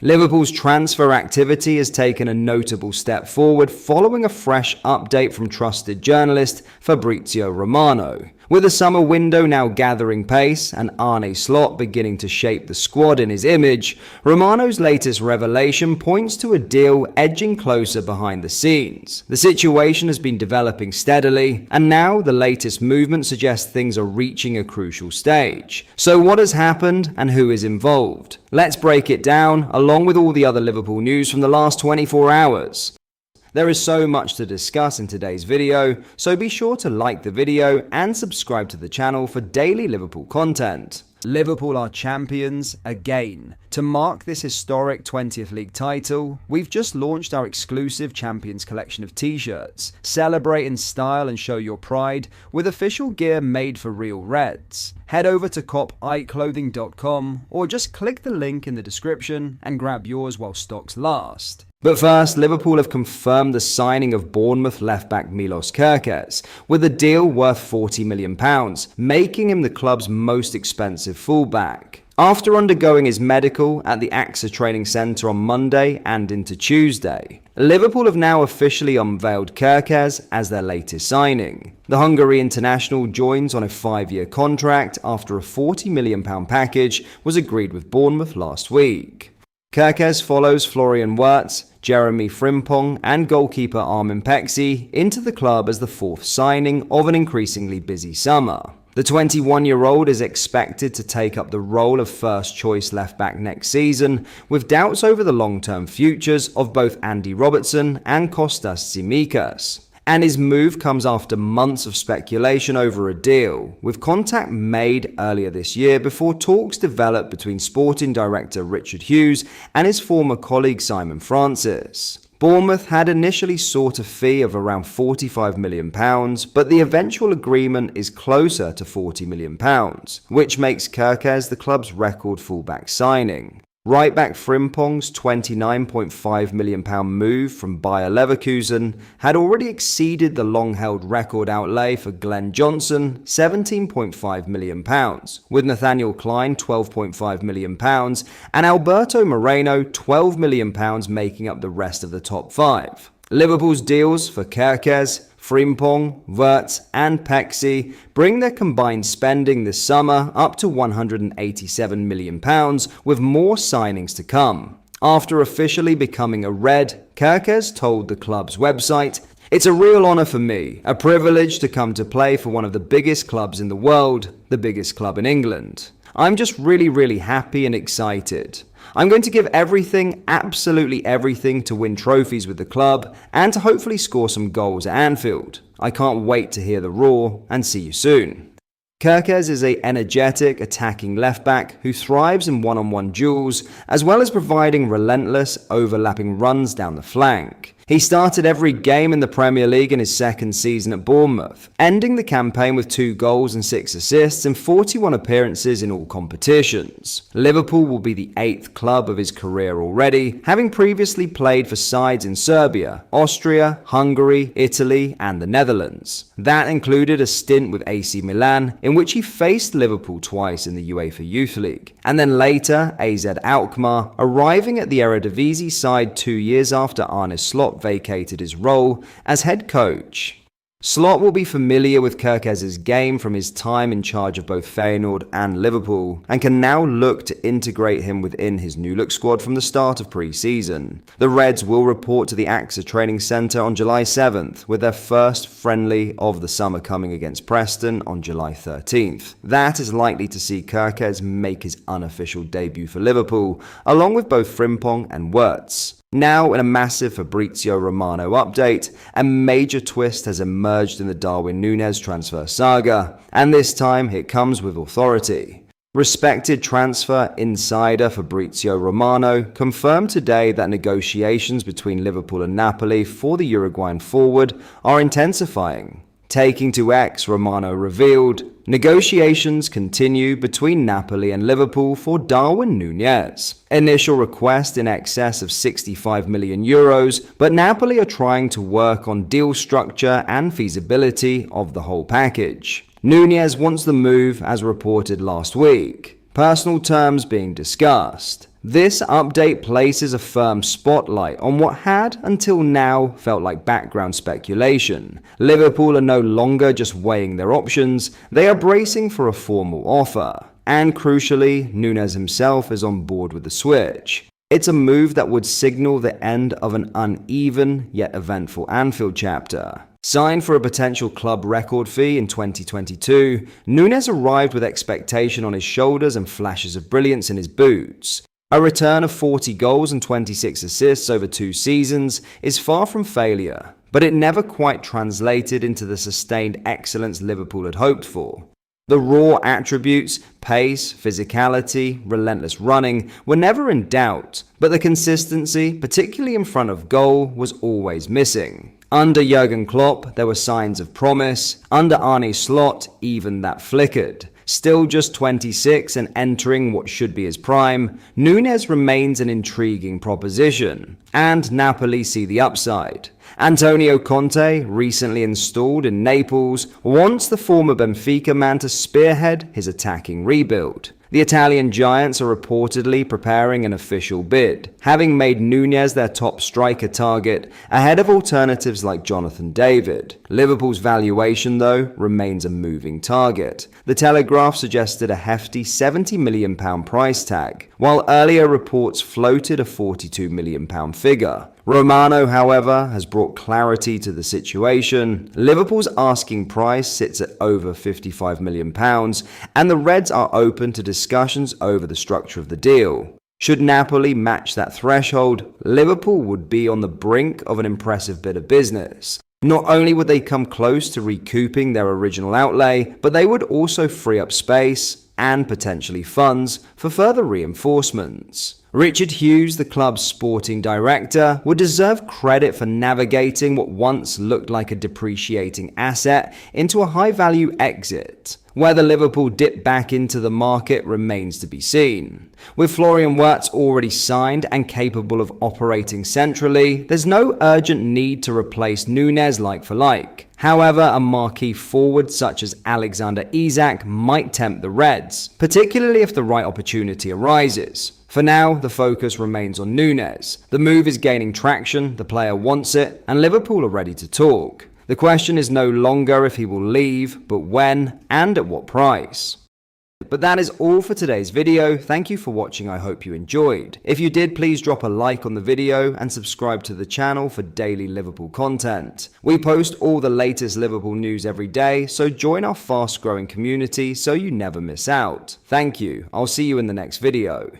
Liverpool's transfer activity has taken a notable step forward following a fresh update from trusted journalist Fabrizio Romano. With the summer window now gathering pace and Arne Slot beginning to shape the squad in his image, Romano's latest revelation points to a deal edging closer behind the scenes. The situation has been developing steadily, and now the latest movement suggests things are reaching a crucial stage. So what has happened and who is involved? Let's break it down, along with all the other Liverpool news from the last 24 hours. There is so much to discuss in today's video, so be sure to like the video and subscribe to the channel for daily Liverpool content. Liverpool are champions again. To mark this historic 20th League title, we've just launched our exclusive Champions collection of t-shirts. Celebrate in style and show your pride with official gear made for real Reds. Head over to copiclothing.com or just click the link in the description and grab yours while stocks last. But first, Liverpool have confirmed the signing of Bournemouth left-back Milos Kirk with a deal worth £40 million, making him the club's most expensive fullback. After undergoing his medical at the AXA training centre on Monday and into Tuesday, Liverpool have now officially unveiled Kirk as their latest signing. The Hungary international joins on a 5-year contract after a £40 million package was agreed with Bournemouth last week. Kirk follows Florian Wirtz, Jeremy Frimpong and goalkeeper Armin Pexi into the club as the fourth signing of an increasingly busy summer. The 21-year-old is expected to take up the role of first-choice left-back next season, with doubts over the long-term futures of both Andy Robertson and Kostas Tsimikas. And his move comes after months of speculation over a deal, with contact made earlier this year before talks developed between sporting director Richard Hughes and his former colleague Simon Francis. Bournemouth had initially sought a fee of around £45 million, but the eventual agreement is closer to £40 million, which makes Kirk the club's record fullback signing. Right-back Frimpong's £29.5 million move from Bayer Leverkusen had already exceeded the long-held record outlay for Glenn Johnson, £17.5 million, with Nathaniel Klein £12.5 million and Alberto Moreno £12 million making up the rest of the top five. Liverpool's deals for Kirk, Frimpong, Wirtz and Pexi bring their combined spending this summer up to £187 million, with more signings to come. After officially becoming a Red, Kirk told the club's website, "It's a real honour for me, a privilege to come to play for one of the biggest clubs in the world, the biggest club in England. I'm just really happy and excited. I'm going to give everything, absolutely everything, to win trophies with the club and to hopefully score some goals at Anfield. I can't wait to hear the roar and see you soon." Kirk is an energetic, attacking left-back who thrives in one-on-one duels, as well as providing relentless, overlapping runs down the flank. He started every game in the Premier League in his second season at Bournemouth, ending the campaign with 2 goals and 6 assists in 41 appearances in all competitions. Liverpool will be the 8th club of his career already, having previously played for sides in Serbia, Austria, Hungary, Italy and the Netherlands. That included a stint with AC Milan, in which he faced Liverpool twice in the UEFA Youth League, and then later AZ Alkmaar, arriving at the Eredivisie side 2 years after Arne Slot vacated his role as head coach. Slot will be familiar with Kirk's game from his time in charge of both Feyenoord and Liverpool, and can now look to integrate him within his new-look squad from the start of pre-season. The Reds will report to the AXA training centre on July 7th, with their first friendly of the summer coming against Preston on July 13th. That is likely to see Kirk make his unofficial debut for Liverpool, along with both Frimpong and Wirtz. Now, in a massive Fabrizio Romano update, a major twist has emerged in the Darwin Nunez transfer saga, and this time it comes with authority. Respected transfer insider Fabrizio Romano confirmed today that negotiations between Liverpool and Napoli for the Uruguayan forward are intensifying. Taking to X, Romano revealed, "Negotiations continue between Napoli and Liverpool for Darwin Nunez. Initial request in excess of €65 million, but Napoli are trying to work on deal structure and feasibility of the whole package. Nunez wants the move as reported last week. Personal terms being discussed. This update places a firm spotlight on what had, until now, felt like background speculation. Liverpool are no longer just weighing their options, they are bracing for a formal offer. And crucially, Nunez himself is on board with the switch. It's a move that would signal the end of an uneven yet eventful Anfield chapter. Signed for a potential club record fee in 2022, Nunez arrived with expectation on his shoulders and flashes of brilliance in his boots. A return of 40 goals and 26 assists over 2 seasons is far from failure, but it never quite translated into the sustained excellence Liverpool had hoped for. The raw attributes, pace, physicality, relentless running, were never in doubt, but the consistency, particularly in front of goal, was always missing. Under Jurgen Klopp, there were signs of promise. Under Arne Slot, even that flickered. Still just 26 and entering what should be his prime, Nunez remains an intriguing proposition. And Napoli see the upside. Antonio Conte, recently installed in Naples, wants the former Benfica man to spearhead his attacking rebuild. The Italian giants are reportedly preparing an official bid, having made Nunez their top striker target ahead of alternatives like Jonathan David. Liverpool's valuation, though, remains a moving target. The Telegraph suggested a hefty £70 million price tag, while earlier reports floated a £42 million figure. Romano, however, has brought clarity to the situation. Liverpool's asking price sits at over £55 million, and the Reds are open to discussions over the structure of the deal. Should Napoli match that threshold, Liverpool would be on the brink of an impressive bit of business. Not only would they come close to recouping their original outlay, but they would also free up space and potentially funds for further reinforcements. Richard Hughes, the club's sporting director, would deserve credit for navigating what once looked like a depreciating asset into a high-value exit. Whether Liverpool dip back into the market remains to be seen. With Florian Wirtz already signed and capable of operating centrally, there's no urgent need to replace Nunez like for like. However, a marquee forward such as Alexander Isak might tempt the Reds, particularly if the right opportunity arises. For now, the focus remains on Nunez. The move is gaining traction, the player wants it, and Liverpool are ready to talk. The question is no longer if he will leave, but when and at what price. But that is all for today's video. Thank you for watching. I hope you enjoyed. If you did, please drop a like on the video and subscribe to the channel for daily Liverpool content. We post all the latest Liverpool news every day, so join our fast-growing community so you never miss out. Thank you. I'll see you in the next video.